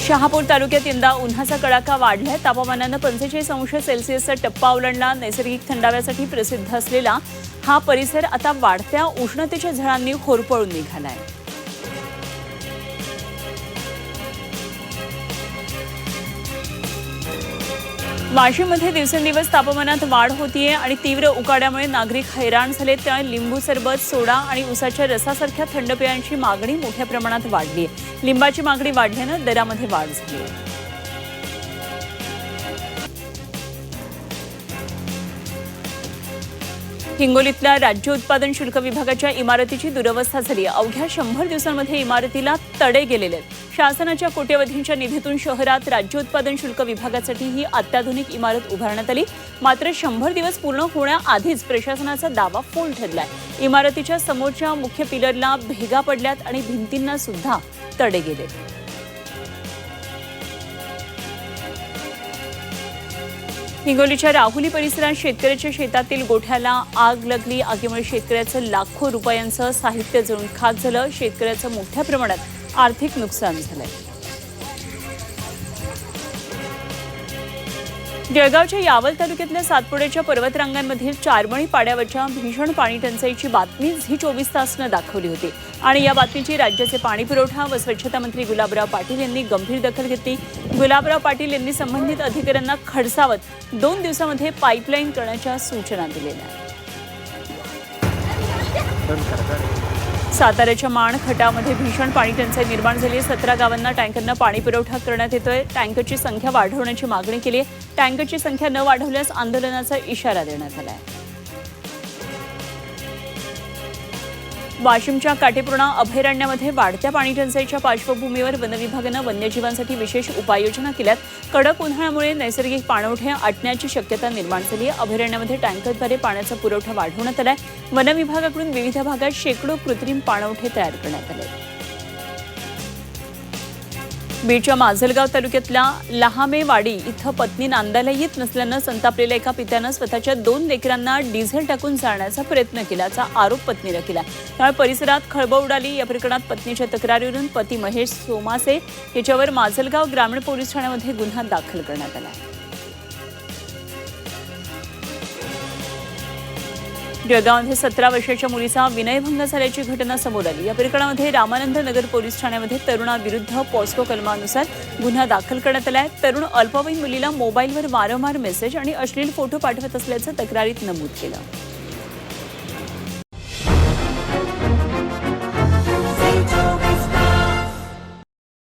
शहापूर तालुक्यात यंदा उन्हाचा कडाका वाढलाय। तापमानानं 45 अंश सेल्सिअसचा टप्पा ओलांडला। नैसर्गिक थंडाव्यासाठी प्रसिद्ध असलेला हा परिसर आता वाढत्या उष्णतेच्या झळांनी होरपळून निघालाय। वाशिममध्ये दिवसेंदिवस तापमानात वाढ होतीये आणि तीव्र उकाड्यामुळे नागरिक हैराण झाले। त्यामुळे लिंबू सरबत, सोडा आणि उसाच्या रसासारख्या थंड पेयांची मागणी मोठ्या प्रमाणात वाढली आहे। लिंबाची मागणी वाढल्यानं दरामध्ये वाढ झाली आहे। हिंगोलीतल्या राज्य उत्पादन शुल्क विभागाच्या इमारतीची दुरवस्था झाली। अवघ्या 100 दिवसांमध्ये इमारतीला तडे गेलेले आहेत। शासनाच्या कोट्यवधींच्या निधीतून शहरात राज्य उत्पादन शुल्क विभागासाठी ही अत्याधुनिक इमारत उभारण्यात आली। मात्र 100 दिवस पूर्ण होण्याआधीच प्रशासनाचा दावा फोल ठरलाय। इमारतीच्या समोरच्या मुख्य पिलरला भेगा पडल्यात आणि भिंतींना सुद्धा तडे गेले। हिंगोलीच्या राहुली परिसरात शेतकऱ्याच्या शेतातील गोठ्याला आग लागली। आगीमुळे शेतकऱ्याचं लाखो रुपयांचं साहित्य जळून खाक झालं। शेतकऱ्याचं मोठ्या प्रमाणात आर्थिक नुकसान झालंय। जळगावच्या यावल तालुक्यातल्या सातपुड्याच्या पर्वतरांगांमधील चारमळी पाड्यावरच्या भीषण पाणी टंचाईची बातमी झी 24 तासनं दाखवली होती आणि या बातमीची राज्याचे पाणीपुरवठा व स्वच्छता मंत्री गुलाबराव पाटील यांनी गंभीर दखल घेतली। गुलाबराव पाटील यांनी संबंधित अधिकाऱ्यांना खडसावत 2 दिवसांमध्ये पाईपलाईन करण्याच्या सूचना दिलेल्या। साताऱ्याच्या माण खटावमध्ये भीषण पाणी टंचाई निर्माण झाली। 17 गावांना टँकरनं पाणी पुरवठा करण्यात येतोय। टँकरची संख्या वाढवण्याची मागणी केली आहे। टँकरची संख्या न वाढवल्यास आंदोलनाचा इशारा देण्यात आला आहे। वाशिमच्या काटेपूर्णा अभयारण्यामध्ये वाढत्या पाणी टंचाईच्या पार्श्वभूमीवर वनविभागानं वन्यजीवांसाठी विशेष उपाययोजना केल्यात। कडक उन्हाळ्यामुळे नैसर्गिक पाणवठे आटण्याची शक्यता निर्माण झाली आहे। अभयारण्यामध्ये टँकरद्वारे पाण्याचा पुरवठा वाढवण्यात आलाय। वनविभागाकडून विविध भागात शेकडो कृत्रिम पाणवठे तयार करण्यात आले। बीडच्या माजलगाव तालुक्यातल्या लहामेवाडी इथं पत्नी नांदायला येत नसल्यानं संतापलेल्या एका पित्यानं स्वतःच्या 2 लेकरांना डिझेल टाकून जाळण्याचा प्रयत्न केल्याचा आरोप पत्नीनं केला। त्यामुळे परिसरात खळबळ उडाली। या प्रकरणात पत्नीच्या तक्रारीवरून पती महेश सोमासे याच्यावर माजलगाव ग्रामीण पोलीस ठाण्यामध्ये गुन्हा दाखल करण्यात आला। जळगावमध्ये 17 वर्षाच्या मुलीचा विनयभंग झाल्याची घटना समोर आली। या प्रकरणामध्ये रामानंद नगर पोलीस ठाण्यामध्ये तरुणाविरुद्ध पॉस्को कलमानुसार गुन्हा दाखल करण्यात आला आहे। तरुण अल्पवयीन मुलीला मोबाईलवर वारंवार मेसेज आणि अश्लील फोटो पाठवत असल्याचं तक्रारीत नमूद केलं।